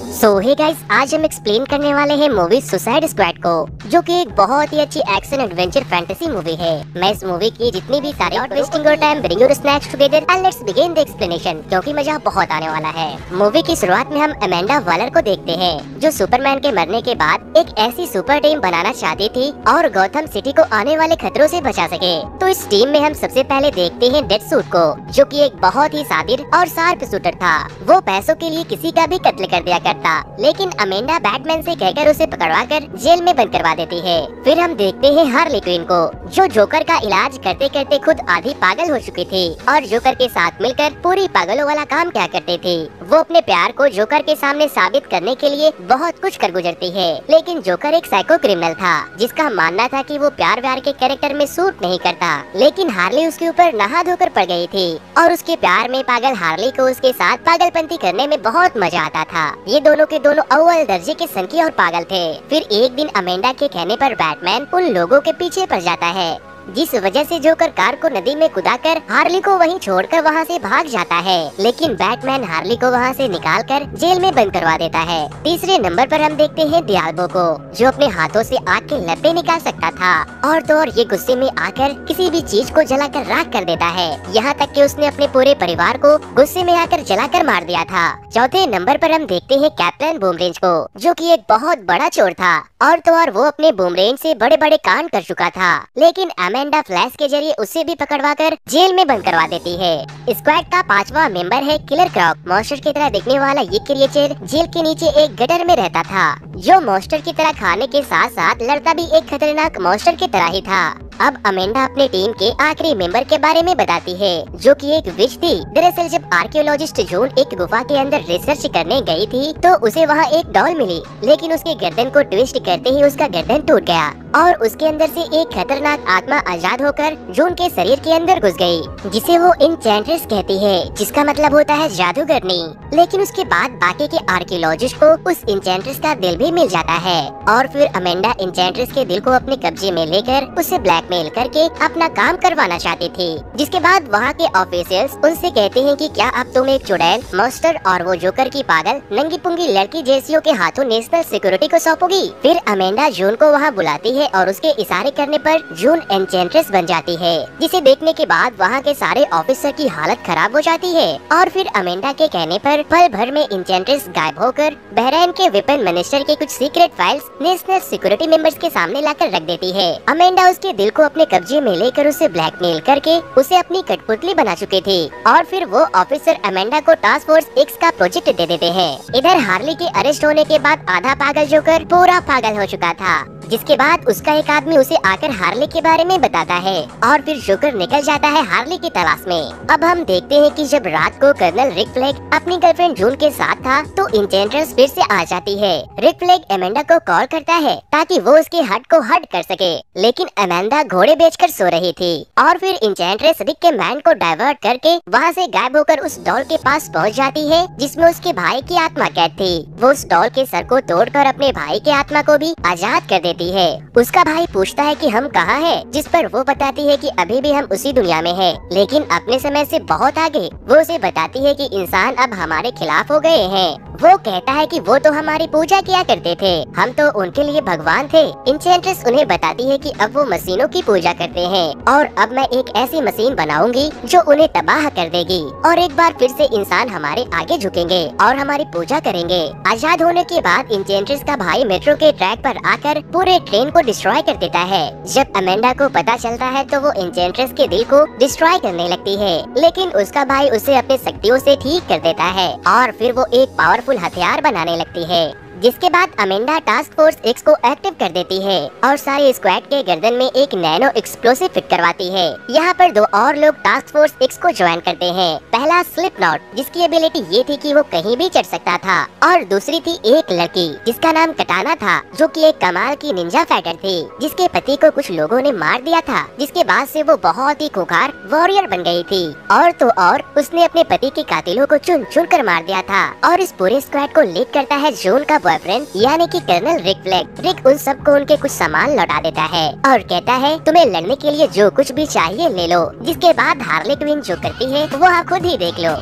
Hey guys, आज हम explain करने वाले हैं मूवी सुसाइड स्क्वाड को, जो कि एक बहुत ही अच्छी एक्शन एडवेंचर फैंटेसी मूवी है। मैं इस मूवी की जितनी भी सारी not wasting your time, bring your snacks together and let's begin the explanation, क्योंकि मजा बहुत आने वाला है। मूवी की शुरुआत में हम अमेंडा वालर को देखते हैं, जो सुपरमैन के मरने के बाद एक ऐसी सुपर टीम बनाना चाहती थी और गौथम सिटी को आने वाले खतरों से बचा सके। तो इस टीम में हम सबसे पहले देखते हैं डेथसूट को, जो कि एक बहुत ही सादिर और शार्प शूटर था। वो पैसों के लिए किसी का भी कत्ल कर दिया करता, लेकिन अमेंडा बैटमैन से कहकर उसे पकड़वाकर जेल में बंद करवा देती है। फिर हम देखते हैं हार्ली क्विन को, जो जोकर का इलाज करते करते खुद आधी पागल हो चुकी थी और जोकर के साथ मिलकर पूरी पागलों वाला काम क्या करते थे। वो अपने प्यार को जोकर के सामने साबित करने के लिए बहुत कुछ कर गुजरती है, लेकिन जोकर एक साइको क्रिमिनल था, जिसका मानना था कि वो प्यार व्यार के कैरेक्टर में सूट नहीं करता। लेकिन हार्ली उसके ऊपर नहा धोकर पड़ गई थी और उसके प्यार में पागल हार्ली को उसके साथ पागलपंती करने में बहुत मजा आता था। ये दोनों के दोनों अव्वल दर्जे के सनकी और पागल थे। फिर एक दिन अमेंडा के कहने पर बैटमैन उन लोगों के पीछे पड़ जाता है, जिस वजह से जोकर कार को नदी में कुदाकर हार्ली को वहीं छोड़कर वहां से भाग जाता है। लेकिन बैटमैन हार्ली को वहां से निकालकर जेल में बंद करवा देता है। तीसरे नंबर पर हम देखते हैं दियाल्बो को, जो अपने हाथों से आग के लपटे निकाल सकता था और तो और ये गुस्से में आकर किसी भी चीज को जलाकर राख कर देता है। यहाँ तक कि उसने अपने पूरे परिवार को गुस्से में आकर जलाकर मार दिया था। चौथे नंबर पर हम देखते हैं कैप्टन बूमरेंज को, जो कि एक बहुत बड़ा चोर था और तो और वो अपने बूमरेंज से बड़े बड़े कांड कर चुका था। लेकिन अमेंडा फ्लैश के जरिए उसे भी पकड़वाकर जेल में बंद करवा देती है। स्क्वाड का पांचवा मेंबर है किलर क्रॉक। मॉन्स्टर की तरह दिखने वाला ये क्रिएचर जेल के नीचे एक गटर में रहता था, जो मॉन्स्टर की तरह खाने के साथ साथ लड़ता भी एक खतरनाक मॉन्स्टर की तरह ही था। अब अमेंडा अपने टीम के आखिरी मेंबर के बारे में बताती है, जो कि एक विच थी। दरअसल जब आर्कियोलॉजिस्ट जून एक गुफा के अंदर रिसर्च करने गई थी, तो उसे वहाँ एक डॉल मिली, लेकिन उसके गर्दन को ट्विस्ट करते ही उसका गर्दन टूट गया और उसके अंदर से एक खतरनाक आत्मा आजाद होकर जून के शरीर के अंदर घुस गई, जिसे वो इंचेंट्रेस कहती है, जिसका मतलब होता है जादूगरनी। लेकिन उसके बाद बाकी के आर्कियोलॉजिस्ट को उस इंचेंट्रेस का दिल भी मिल जाता है और फिर अमेंडा इंचेंट्रेस के दिल को अपने कब्जे में लेकर उसे ब्लैकमेल करके अपना काम करवाना चाहती थी। जिसके बाद वहाँ के ऑफिशियल्स उनसे कहते हैं कि क्या अब तुम एक चुड़ैल, मॉन्स्टर और वो जोकर की पागल नंगी पुंगी लड़की जैसियों के हाथों नेशनल सिक्योरिटी को सौंपोगी। फिर अमेंडा जून को वहाँ बुलाती है और उसके इशारे करने पर जून एन्चेंट्रेस बन जाती है, जिसे देखने के बाद वहाँ के सारे ऑफिसर की हालत खराब हो जाती है और फिर अमेंडा के कहने पर पल भर में एन्चेंट्रेस गायब होकर बहरीन के वेपन मिनिस्टर के कुछ secret files national security members के सामने लाकर रख देती है। अमेंडा उसके दिल को अपने कब्जे में लेकर उसे ब्लैकमेल करके उसे अपनी कठपुतली बना चुकी थी और फिर वो ऑफिसर अमेंडा को टास्क फोर्स एक्स का प्रोजेक्ट दे देते हैं। इधर हार्ली के अरेस्ट होने के बाद आधा पागल जोकर पूरा पागल हो चुका था, जिसके बाद उसका एक आदमी उसे आकर हार्ली के बारे में बताता है और फिर जोकर निकल जाता है हार्ली की तलाश में। अब हम देखते हैं कि जब रात को कर्नल रिक फ्लैग अपनी गर्लफ्रेंड जून के साथ था, तो इंचेंट्रेस फिर से आ जाती है। रिक फ्लैग अमेंडा को कॉल करता है ताकि वो उसके हट को हट कर सके, लेकिन अमेंडा घोड़े बेचकर सो रही थी और फिर इंचेंट्रेस रिक के मैन को डाइवर्ट करके वहाँ से गायब होकर उस डॉल के पास पहुँच जाती है, जिसमें उसके भाई की आत्मा कैद थी। वो उस डॉल के सर को तोड़कर अपने भाई के आत्मा को भी आजाद कर देती है। उसका भाई पूछता है कि हम कहाँ हैं, जिस पर वो बताती है कि अभी भी हम उसी दुनिया में हैं, लेकिन अपने समय से बहुत आगे। वो उसे बताती है कि इंसान अब हमारे खिलाफ हो गए हैं। वो कहता है कि वो तो हमारी पूजा किया करते थे, हम तो उनके लिए भगवान थे। इंचेंट्रेस उन्हें बताती है कि अब वो मशीनों की पूजा करते हैं और अब मैं एक ऐसी मशीन बनाऊंगी जो उन्हें तबाह कर देगी और एक बार फिर से इंसान हमारे आगे झुकेंगे और हमारी पूजा करेंगे। आजाद होने के बाद इंचेंट्रेस का भाई मेट्रो के ट्रैक पर आकर पूरे ट्रेन को डिस्ट्रॉय कर देता है। जब अमेंडा को पता चलता है तो वो इंचेंट्रेस के दिल को डिस्ट्रॉय करने लगती है, लेकिन उसका भाई उसे अपने शक्तियों से ठीक कर देता है और फिर वो एक पावरफुल हथियार बनाने लगती है। जिसके बाद अमेंडा टास्क फोर्स एक्स को एक्टिव कर देती है और सारे स्क्वाड के गर्दन में एक नैनो एक्सप्लोसिव फिट करवाती है। यहाँ पर दो और लोग टास्क फोर्स एक्स को ज्वाइन करते हैं। पहला स्लिप नॉट, जिसकी एबिलिटी ये थी कि वो कहीं भी चढ़ सकता था, और दूसरी थी एक लड़की जिसका नाम कटाना था, जो कि एक कमाल की निंजा फाइटर थी, जिसके पति को कुछ लोगों ने मार दिया था, जिसके बाद से वो बहुत ही खूंखार वॉरियर बन गई थी। और तो और उसने अपने पति के कातिलों को चुन चुन कर मार दिया था। और इस पूरे स्क्वाड को लीड करता है जून का बॉयफ्रेंड, यानी कि कर्नल रिक फ्लैग। रिक उन सबको उनके कुछ सामान लौटा देता है और कहता है तुम्हें लड़ने के लिए जो कुछ भी चाहिए ले लो। जिसके बाद हार्ली क्विन जो करती है वो आप खुद ही देख लो।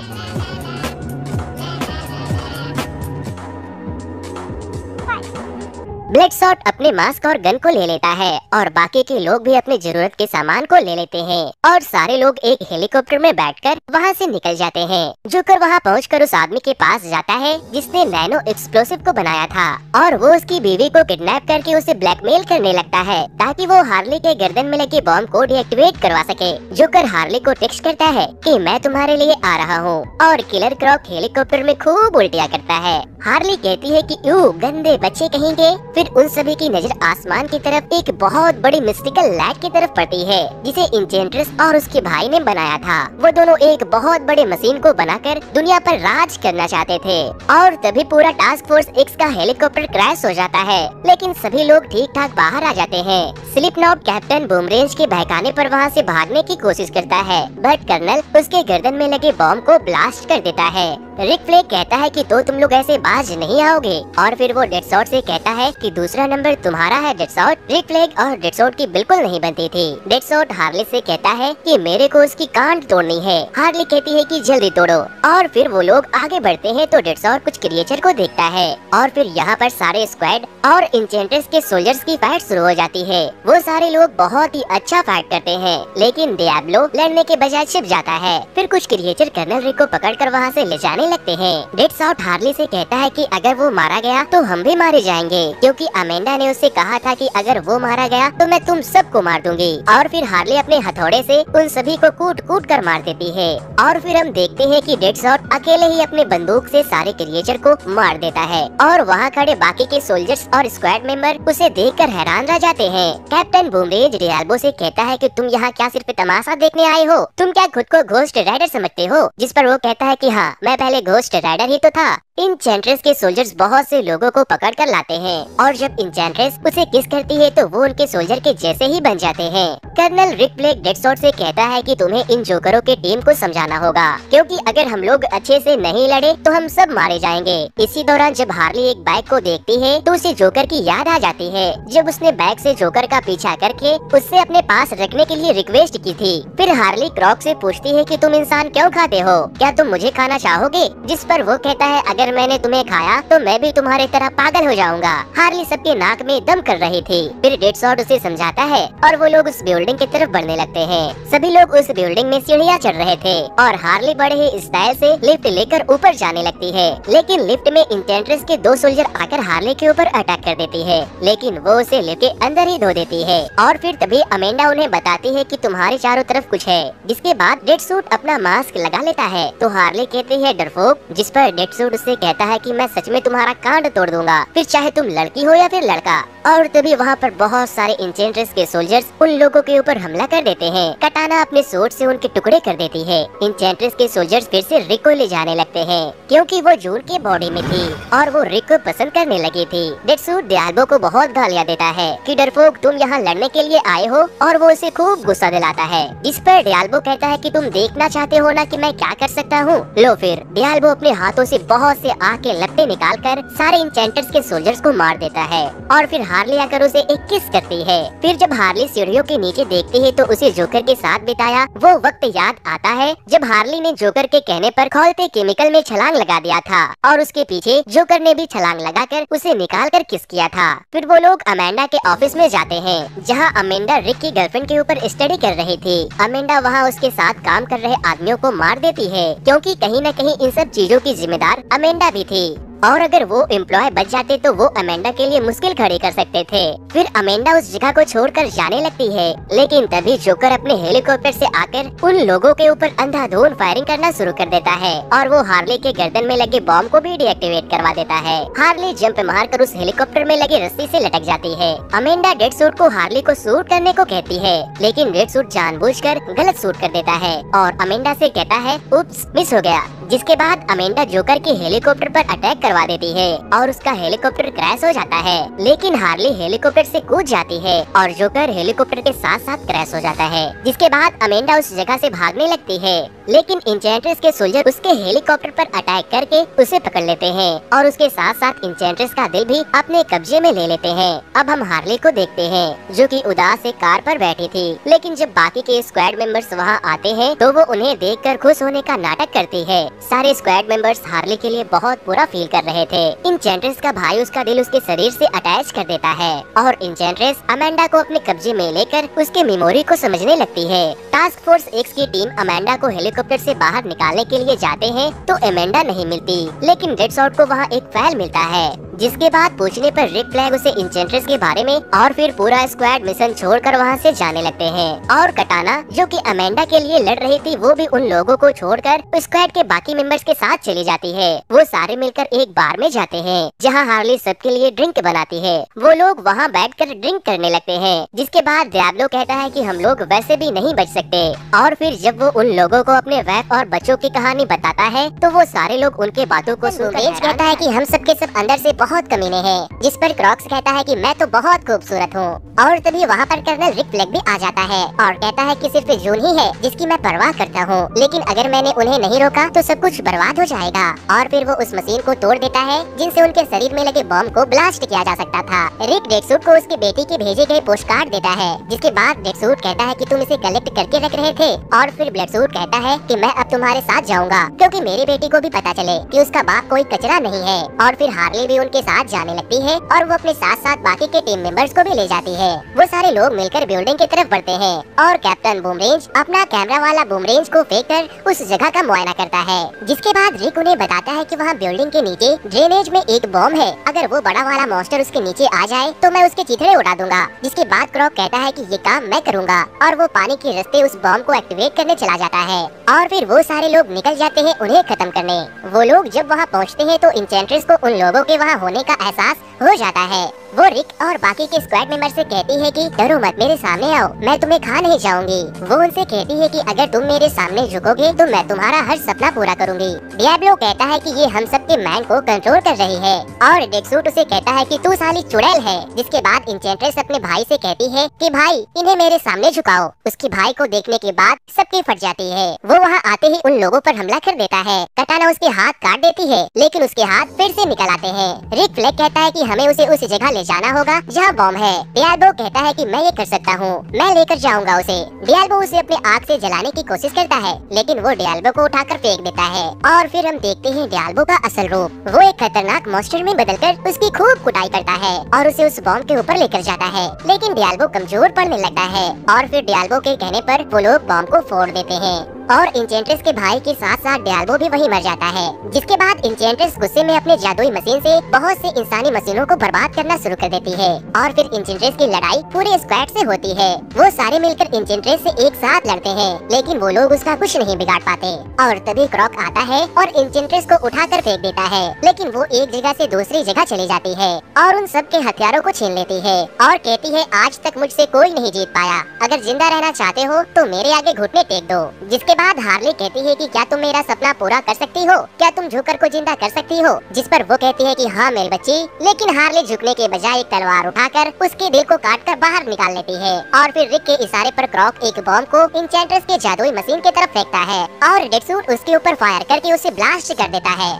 ब्लडशॉट अपने मास्क और गन को ले लेता है और बाकी के लोग भी अपनी जरूरत के सामान को ले लेते हैं और सारे लोग एक हेलीकॉप्टर में बैठकर वहाँ से निकल जाते हैं। जोकर वहाँ पहुंचकर उस आदमी के पास जाता है जिसने नैनो एक्सप्लोसिव को बनाया था और वो उसकी बीवी को किडनैप करके उसे ब्लैकमेल करने लगता है ताकि वो हार्ली के गर्दन में लगे बॉम्ब को डीएक्टिवेट करवा सके। जोकर हार्ली को टेक्स्ट करता है कि मैं तुम्हारे लिए आ रहा हूँ और किलर क्रॉक हेलीकॉप्टर में खूब उल्टियाँ करता है। हार्ली कहती है कि यू गंदे बच्चे कहेंगे। फिर उन सभी की नजर आसमान की तरफ एक बहुत बड़ी मिस्टिकल लाइट की तरफ पड़ती है जिसे इंचेंट्रेस और उसके भाई ने बनाया था। वो दोनों एक बहुत बड़े मशीन को बनाकर दुनिया पर राज करना चाहते थे और तभी पूरा टास्क फोर्स एक्स का हेलीकॉप्टर क्रैश हो जाता है, लेकिन सभी लोग ठीक ठाक बाहर आ जाते हैं। स्लिपनॉट कैप्टन बूमरेंज के बहकाने पर वहाँ से भागने की कोशिश करता है, बट कर्नल उसके गर्दन में लगे बॉम्ब को ब्लास्ट कर देता है। रिक फ्लेग कहता है कि तो तुम लोग ऐसे बाज नहीं आओगे और फिर वो डेडशॉट से कहता है कि दूसरा नंबर तुम्हारा है डेडशॉट। रिक फ्लेग और डेडशॉट की बिल्कुल नहीं बनती थी। डेडशॉट हार्ली से कहता है कि मेरे को उसकी कांड तोड़नी है। हार्ली कहती है कि जल्दी तोड़ो और फिर वो लोग आगे बढ़ते हैं तो डेडशॉट कुछ क्रिएचर को देखता है और फिर यहाँ पर सारे स्क्वाड और इंचेंट्रेस के सोल्जर्स की फाइट शुरू हो जाती है। वो सारे लोग बहुत ही अच्छा फाइट करते हैं, लेकिन डियाब्लो लड़ने के बजाय छिप जाता है। फिर कुछ क्रिएचर कर्नल रिक को पकड़कर वहाँ से ले जाने लगते हैं। डेडशॉट हार्ली से कहता है कि अगर वो मारा गया तो हम भी मारे जाएंगे, क्योंकि अमेंडा ने उससे कहा था कि अगर वो मारा गया तो मैं तुम सबको मार दूंगी। और फिर हार्ली अपने हथौड़े से उन सभी को कूट कूट कर मार देती है और फिर हम देखते हैं कि डेडशॉट अकेले ही अपने बंदूक से सारे क्रिएचर को मार देता है और वहाँ खड़े बाकी के सोल्जर्स और स्क्वाड मेंबर उसे देखकर हैरान रह जाते हैं। कैप्टन बूमरेंज डियाब्लो से कहता है कि तुम यहाँ क्या सिर्फ तमाशा देखने आए हो? तुम क्या खुद को घोस्ट राइडर समझते हो? जिस पर वो कहता है कि हाँ, मैं पहले घोस्ट राइडर ही तो था। इंचेंट्रेस के सोल्जर्स बहुत से लोगों को पकड़ कर लाते हैं और जब इंचेंट्रेस उसे किस करती है तो वो उनके सोल्जर के जैसे ही बन जाते हैं। कर्नल रिक फ्लेग डेडशॉट से कहता है कि तुम्हें इन जोकरों के टीम को समझाना होगा, क्योंकि अगर हम लोग अच्छे से नहीं लड़े तो हम सब मारे जाएंगे। इसी दौरान जब हार्ली एक बाइक को देखती है तो उसे जोकर की याद आ जाती है, जब उसने बाइक से जोकर का पीछा करके उससे अपने पास रखने के लिए रिक्वेस्ट की थी। फिर हार्ली क्रॉक से पूछती है कि तुम इंसान क्यों खाते हो? क्या तुम मुझे खाना चाहोगे? जिस पर वो कहता है अगर मैंने तुम्हें खाया तो मैं भी तुम्हारे तरह पागल हो जाऊंगा। हार्ली सबके नाक में दम कर रही थी। फिर डेडशॉट उसे समझाता है और वो लोग उस बिल्डिंग की तरफ बढ़ने लगते हैं। सभी लोग उस बिल्डिंग में सीढ़ियाँ चढ़ रहे थे और हार्ली बड़े ही स्टाइल से लिफ्ट लेकर ऊपर जाने लगती है, लेकिन लिफ्ट में इंटेंट्रेस के दो सोल्जर आकर हार्ली के ऊपर अटैक कर देती है, लेकिन वो उसे लिफ्ट के अंदर ही धो देती है। और फिर तभी अमेंडा उन्हें बताती है कि तुम्हारे चारों तरफ कुछ है। जिसके बाद डेडशॉट अपना मास्क लगा लेता है तो हार्ली कहती है डरपोक, जिस पर डेडशॉट उससे कहता है कि मैं सच में तुम्हारा कांड तोड़ दूंगा, फिर चाहे तुम लड़की हो या फिर लड़का। और तभी वहाँ पर बहुत सारे इंचेंट्रेस के सोल्जर्स उन लोगों के ऊपर हमला कर देते हैं। कटाना अपने सोर्ड से उनके टुकड़े कर देती है। इंचेंट्रेस के सोल्जर्स फिर से रिक को ले जाने लगते हैं, क्योंकि वो जून के बॉडी में थी और वो रिक को पसंद करने लगी थी। डेडशॉट डियाब्लो को बहुत गालियाँ देता है कि डरपोक तुम यहाँ लड़ने के लिए आए हो, और वो उसे खूब गुस्सा दिलाता है। जिस पर डियाब्लो कहता है कि तुम देखना चाहते हो ना कि मैं क्या कर सकता हूँ? लो फिर। डियाब्लो अपने हाथों से बहुत से आग के लपटे निकालकर सारे इंचेंटर्स के सोल्जर्स को मार देता है और फिर हार्ली आकर उसे एक किस करती है। फिर जब हार्ली सीढ़ियों के नीचे देखती है तो उसे जोकर के साथ बिताया वो वक्त याद आता है जब हार्ली ने जोकर के कहने पर खौलते केमिकल में छलांग लगा दिया था और उसके पीछे जोकर ने भी छलांग लगाकर उसे निकाल कर किस किया था। फिर वो लोग अमेंडा के ऑफिस में जाते हैं, जहाँ अमेंडा रिक की गर्लफ्रेंड के ऊपर स्टडी कर रही थी। अमेंडा वहाँ उसके साथ काम कर रहे आदमियों को मार देती है, क्योंकि कहीं न कहीं इन सब चीजों की जिम्मेदार अमेंडा भी थी और अगर वो एम्प्लॉय बच जाते तो वो अमेंडा के लिए मुश्किल खड़ी कर सकते थे। फिर अमेंडा उस जगह को छोड़कर जाने लगती है, लेकिन तभी जोकर अपने हेलीकॉप्टर से आकर उन लोगों के ऊपर अंधाधुंध फायरिंग करना शुरू कर देता है और वो हार्ली के गर्दन में लगे बॉम्ब को भी डीएक्टिवेट करवा देता है। हार्ली जंप मारकर उस हेलीकॉप्टर में लगी रस्सी से लटक जाती है। अमेंडा डेडशॉट को हार्ली को शूट करने को कहती है, लेकिन डेडशॉट जानबूझकर गलत शूट कर देता है और अमेंडा से कहता है उप्स, मिस हो गया। जिसके बाद अमेंडा जोकर के हेलीकॉप्टर पर अटैक करवा देती है और उसका हेलीकॉप्टर क्रैश हो जाता है, लेकिन हार्ली हेलीकॉप्टर से कूद जाती है और जोकर हेलीकॉप्टर के साथ साथ क्रैश हो जाता है। जिसके बाद अमेंडा उस जगह से भागने लगती है, लेकिन इंचेंट्रेस के सोल्जर उसके हेलीकॉप्टर पर अटैक करके उसे पकड़ लेते हैं और उसके साथ साथ इंचेंट्रेस का दिल भी अपने कब्जे में ले लेते हैं। अब हम हार्ली को देखते हैं, जो कि उदास एक कार पर बैठी थी, लेकिन जब बाकी के स्क्वाड मेंबर्स वहाँ आते हैं तो वो उन्हें देखकर खुश होने का नाटक करती है सारे स्क्वाड मेंबर्स हार्ले के लिए बहुत बुरा फील कर रहे थे। इंचेंट्रेस का भाई उसका दिल उसके शरीर से अटैच कर देता है और इंचेंट्रेस अमेंडा को अपने कब्जे में लेकर उसके मेमोरी को समझने लगती है। टास्क फोर्स एक्स की टीम अमेंडा को हेलीकॉप्टर से बाहर निकालने के लिए जाते हैं तो अमेंडा नहीं मिलती, लेकिन डेडशॉट को वहाँ एक फाइल मिलता है। जिसके बाद पूछने पर रिक फ्लैग उसे इंचेंट्रेस के बारे में और फिर पूरा स्क्वाड मिशन छोड़कर वहाँ से जाने लगते हैं। और कटाना जो कि अमेंडा के लिए लड़ रही थी वो भी उन लोगों को छोड़कर स्क्वाड के बाकी मेंबर्स के साथ चली जाती है। वो सारे मिलकर एक बार में जाते हैं जहाँ हार्ले सबके लिए ड्रिंक बनाती है। वो लोग वहाँ बैठकर ड्रिंक करने लगते हैं, जिसके बाद डियाब्लो कहता है कि हम लोग वैसे भी नहीं बच सकते। और फिर जब वो उन लोगों को अपने वाइफ और बच्चों की कहानी बताता है तो वो सारे लोग उनके बातों को सुनकर कहता है कि हम सबके सब अंदर से बहुत कमीने हैं। जिस पर क्रॉक्स कहता है कि मैं तो बहुत खूबसूरत हूँ। और तभी वहाँ पर कर्नल रिक फ्लैग भी आ जाता है और कहता है कि सिर्फ जून ही है जिसकी मैं परवाह करता हूँ, लेकिन अगर मैंने उन्हें नहीं रोका तो सब कुछ बर्बाद हो जाएगा। और फिर वो उस मशीन को तोड़ देता है जिनसे उनके शरीर में लगे बॉम्ब को ब्लास्ट किया जा सकता था। रिक डेडसूट को उसकी बेटी के भेजे गए पोस्ट कार्ड देता है, जिसके बाद डेडसूट कहता है कि तुम इसे कलेक्ट करके रख रहे थे। और फिर ब्लडसूट कहता है कि मैं अब तुम्हारे साथ जाऊंगा क्योंकि मेरी बेटी को भी पता चले कि उसका बाप कोई कचरा नहीं है। और फिर हार्ले भी उनके साथ जाने लगती है और वो अपने साथ साथ बाकी के टीम मेंबर्स को भी ले जाती है। वो सारे लोग मिलकर बिल्डिंग की तरफ बढ़ते हैं और कैप्टन बूमरेंज अपना कैमरा वाला बूमरेंज को फेंक कर उस जगह का मुआयना करता है। जिसके बाद रिक उन्हें बताता है कि वहाँ बिल्डिंग के नीचे ड्रेनेज में एक बॉम्ब है, अगर वो बड़ा वाला मॉन्स्टर उसके नीचे आ जाए तो मैं उसके चिथड़े उड़ा दूंगा। जिसके बाद क्रॉक कहता है कि ये काम मैं करूंगा और वो पानी के रास्ते उस बॉम्ब को एक्टिवेट करने चला जाता है। और फिर वो सारे लोग निकल जाते हैं उन्हें खत्म करने। वो लोग जब वहाँ पहुँचते हैं तो इंचेंट्रेस को उन लोगों के वहाँ होने का एहसास हो जाता है। वो रिक और बाकी के स्क्वाड मेंबर से कहती है कि डरो मत, मेरे सामने आओ, मैं तुम्हें खा नहीं जाऊंगी। वो उनसे कहती है कि अगर तुम मेरे सामने झुकोगे तो मैं तुम्हारा हर सपना पूरा करूंगी। डियाब्लो कहता है कि ये हम सबके मैन को कंट्रोल कर रही है और डेडसूट उसे कहता है कि तू साली चुड़ैल है। जिसके बाद इंचेंट्रेस अपने भाई से कहती है कि भाई इन्हें मेरे सामने झुकाओ। उसकी भाई को देखने के बाद सबकी फट जाती है। वो वहाँ आते ही उन लोगों पर हमला कर देता है। कटाना उसके हाथ काट देती है लेकिन उसके हाथ फिर से निकल आते हैं। रिक फ्लैग कहता है कि हमें उसे उस जगह ले जाना होगा जहाँ बॉम्ब है। डियाब्लो कहता है कि मैं ये कर सकता हूँ, मैं लेकर जाऊंगा उसे। डियाब्लो उसे अपने आग से जलाने की कोशिश करता है लेकिन वो डियाब्लो को उठाकर फेंक देता है। और फिर हम देखते हैं डियाब्लो का असल रूप। वो एक खतरनाक मॉन्स्टर में बदलकर उसकी खूब कुटाई करता है और उसे उस बॉम्ब के ऊपर लेकर जाता है, लेकिन डियाब्लो कमजोर पड़ने लगता है। और फिर डियाब्लो के कहने पर वो लोग बॉम्ब को फोड़ देते हैं और इंचेंट्रेस के भाई के साथ साथ डियाब्लो भी वहीं मर जाता है। जिसके बाद इंचेंट्रेस गुस्से में अपने जादुई मशीन से बहुत सी इंसानी मशीनों को बर्बाद करना शुरू कर देती है। और फिर इंचेंट्रेस की लड़ाई पूरे स्क्वाड से होती है। वो सारे मिलकर इंचेंट्रेस से एक साथ लड़ते हैं लेकिन वो लोग उसका कुछ नहीं बिगाड़ पाते। और तभी क्रॉक आता है और इंचेंट्रेस को उठाकर फेंक देता है, लेकिन वो एक जगह से दूसरी जगह चली जाती है और उन सब के हथियारों को छीन लेती है और कहती है आज तक मुझसे कोई नहीं जीत पाया, अगर जिंदा रहना चाहते हो तो मेरे आगे घुटने टेक दो। जिसके बाद हार्ले कहती है कि क्या तुम मेरा सपना पूरा कर सकती हो, क्या तुम जोकर को जिंदा कर सकती हो। जिस पर वो कहती है कि हाँ मेरी बच्ची, लेकिन हार्ले झुकने के बजाय एक तलवार उठाकर उसके दिल को काटकर बाहर निकाल लेती है। और फिर रिक के इशारे पर क्रॉक एक बॉम्ब को इंचेंट्रेस के जादुई मशीन की तरफ फेंकता है और डेडसूट उसके ऊपर फायर करके उसे ब्लास्ट कर देता है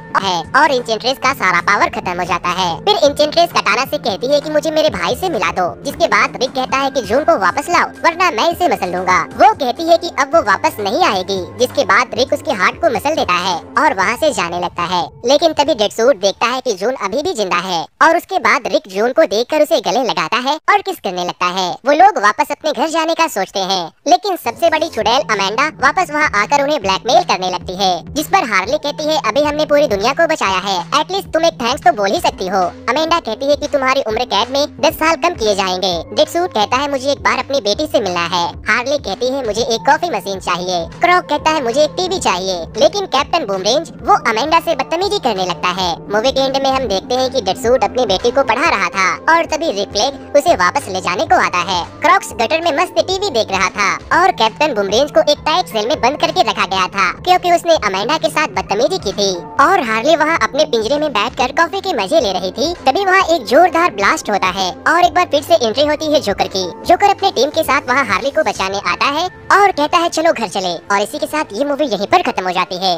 और इंचेंट्रेस का सारा पावर खत्म हो जाता है। फिर इंचेंट्रेस कटाना से कहती है कि मुझे मेरे भाई से मिला दो। जिसके बाद रिक कहता है कि जून को वापस लाओ वरना मैं इसे मसल लूंगा। वो कहती है कि अब वो वापस नहीं आएगी। जिसके बाद रिक उसके हार्ट को मसल देता है और वहाँ से जाने लगता है, लेकिन तभी डेडसूट देखता है कि जून अभी भी जिंदा है और उसके बाद रिक जून को देखकर उसे गले लगाता है और किस करने लगता है। वो लोग वापस अपने घर जाने का सोचते हैं, लेकिन सबसे बड़ी चुड़ैल अमेंडा वापस वहाँ आकर उन्हें ब्लैकमेल करने लगती है। जिस पर हार्ले कहती है अभी हमने पूरी दुनिया को बचाया है, एटलीस्ट तुम एक थैंक्स तो बोल ही सकती हो। अमेंडा कहती है कि तुम्हारी उम्र कैद में 10 साल कम किए जाएंगे। डेडसूट कहता है मुझे एक बार अपनी बेटी से मिलना है। हार्ले कहती है मुझे एक कॉफी मशीन चाहिए। क्रॉक कहता है मुझे एक टीवी चाहिए, लेकिन कैप्टन बूमरेंज वो अमेंडा से बदतमीजी करने लगता है। मूवी के एंड में हम देखते हैं कि डेडसूट अपनी बेटी को पढ़ा रहा था और तभी रिक फ्लैग उसे वापस ले जाने को आता है। क्रॉक्स गटर में मस्त टीवी देख रहा था और कैप्टन बूमरेंज को एक टाइट सेल में बंद करके रखा गया था क्योंकि उसने अमेंडा के साथ बदतमीजी की थी। और हार्ले वहाँ अपने पिंजरे में बैठकर कॉफी के मजे ले रही थी, तभी वहाँ एक जोरदार ब्लास्ट होता है और एक बार फिर से एंट्री होती है जोकर की। जोकर अपने टीम के साथ वहाँ हार्ले को बचाने आता है और कहता है चलो घर चले। और इसी के साथ ये मूवी यहीं पर खत्म हो जाती है।